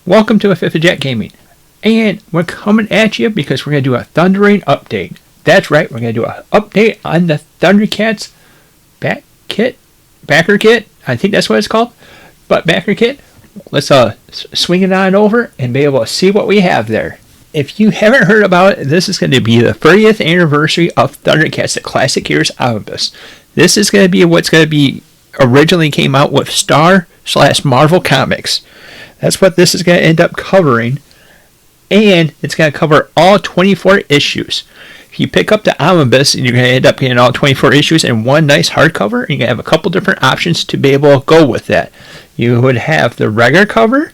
Welcome to Afifthofjack Gaming. And we're coming at you because we're going to do a thundering update. That's right, we're going to do an update on the Thundercats Backerkit. I think that's what it's called. But Backerkit, let's swing it on over and be able to see what we have there. If you haven't heard about it, this is going to be the 30th anniversary of Thundercats, the Classic Heroes Omnibus. This is going to be what's going to be originally came out with Star/Marvel Comics. That's what this is going to end up covering. And it's going to cover all 24 issues. If you pick up the Omnibus, you're going to end up getting all 24 issues in one nice hardcover. And you're going to have a couple different options to be able to go with that. You would have the regular cover,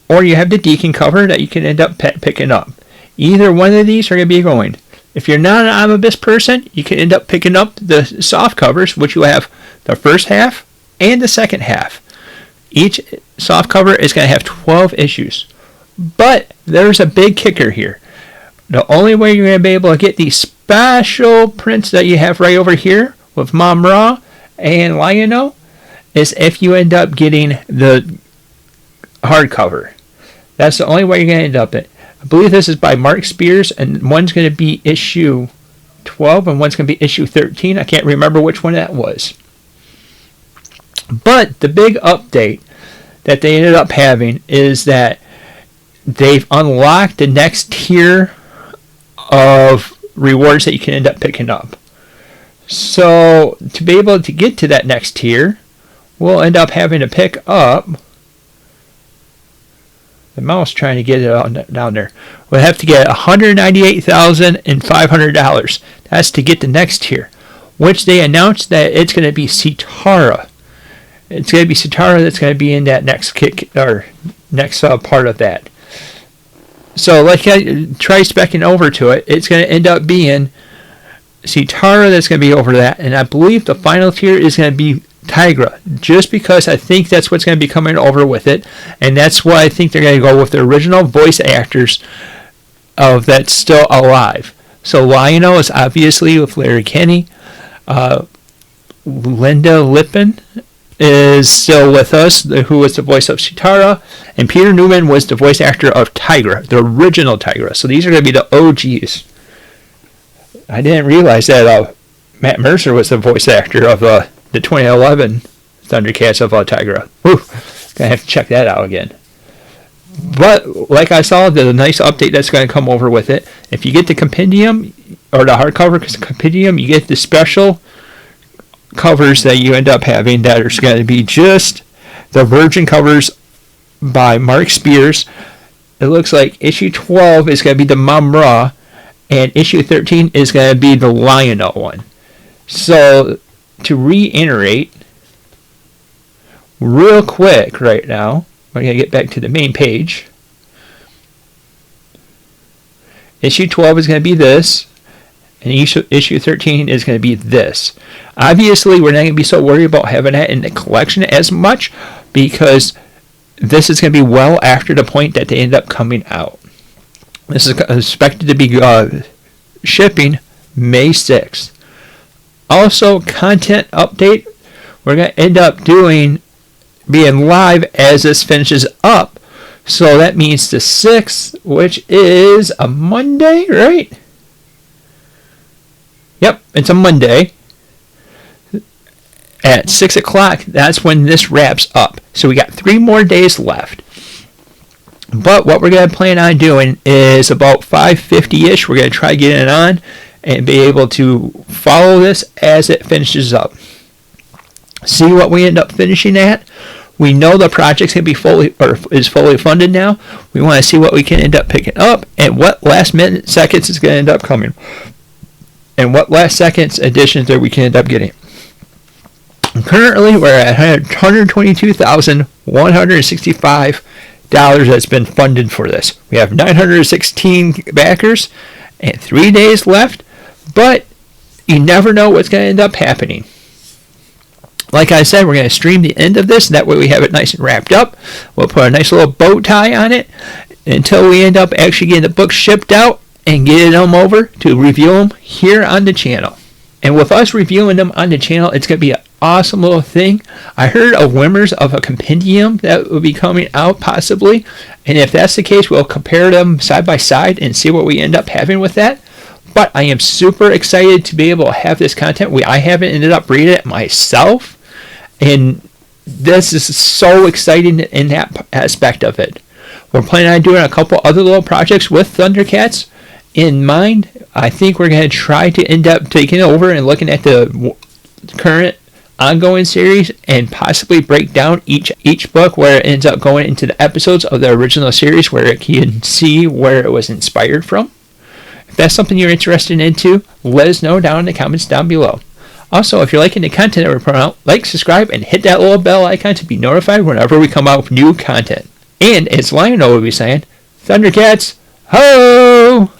or you have the Deacon cover that you can end up picking up. Either one of these are going to be going. If you're not an Omnibus person, you can end up picking up the soft covers, which you have the first half and the second half. Each soft cover is going to have 12 issues. But there's a big kicker here. The only way you're going to be able to get these special prints that you have right over here with Mom Ra and Lionel is if you end up getting the hardcover. That's the only way you're going to end up it. I believe this is by Mark Spears, and one's going to be issue 12 and one's going to be issue 13. I can't remember which one that was. But the big update that they ended up having is that they've unlocked the next tier of rewards that you can end up picking up. So to be able to get to that next tier, we'll end up having to pick up the mouse trying to get it down there. We'll have to get $198,500. That's to get the next tier, which they announced that it's going to be Sitara. It's going to be Sitara that's going to be in that next kick or next part of that. So like I try specking over to it, it's going to end up being Sitara that's going to be over that, and I believe the final tier is going to be Tigra, just because I think that's what's going to be coming over with it, and that's why I think they're going to go with the original voice actors of that's still alive. So Lionel is obviously with Larry Kenny. Linda Lippin is still with us, who was the voice of Sitara, and Peter Newman was the voice actor of Tigra, the original Tigra. So these are going to be the OGs. I didn't realize that Matt Mercer was the voice actor of the 2011 Thundercats of Tigra. Whew, gonna have to check that out again. But like I saw, there's a nice update that's going to come over with it. If you get the compendium or the hardcover compendium, you get the special covers that you end up having that are going to be just the virgin covers by Mark Spears. It looks like issue 12 is going to be the Mom Ra, and issue 13 is going to be the Lionel one. So to reiterate real quick right now, we're going to get back to the main page. Issue 12 is going to be this, and issue 13 is going to be this. Obviously, we're not going to be so worried about having that in the collection as much because this is going to be well after the point that they end up coming out. This is expected to be shipping May 6th. Also, content update, we're going to end up being live as this finishes up. So that means the 6th, which is a Monday, right? Yep, it's a Monday. At 6 o'clock, that's when this wraps up. So we got 3 more days left. But what we're going to plan on doing is about 5:50-ish. We're going to try getting it on and be able to follow this as it finishes up. See what we end up finishing at. We know the project's going to be fully funded now. We want to see what we can end up picking up and what last minute seconds is going to end up coming. And what last seconds additions that we can end up getting. Currently, we're at $122,165 that's been funded for this. We have 916 backers and 3 days left, but you never know what's going to end up happening. Like I said, we're going to stream the end of this, and that way we have it nice and wrapped up. We'll put a nice little bow tie on it until we end up actually getting the books shipped out and getting them over to review them here on the channel. And with us reviewing them on the channel, it's going to be awesome little thing. I heard of whimers of a compendium that will be coming out possibly, and if that's the case, we'll compare them side by side and see what we end up having with that. But I am super excited to be able to have this content. I haven't ended up reading it myself, and this is so exciting in that aspect of it. We're planning on doing a couple other little projects with Thundercats in mind. I think we're going to try to end up taking over and looking at the current ongoing series and possibly break down each book where it ends up going into the episodes of the original series where it can see where it was inspired from. If that's something you're interested in too, let us know down in the comments down below. Also, if you're liking the content that we're putting out, like, subscribe, and hit that little bell icon to be notified whenever we come out with new content. And as Lionel will be saying, Thundercats, ho!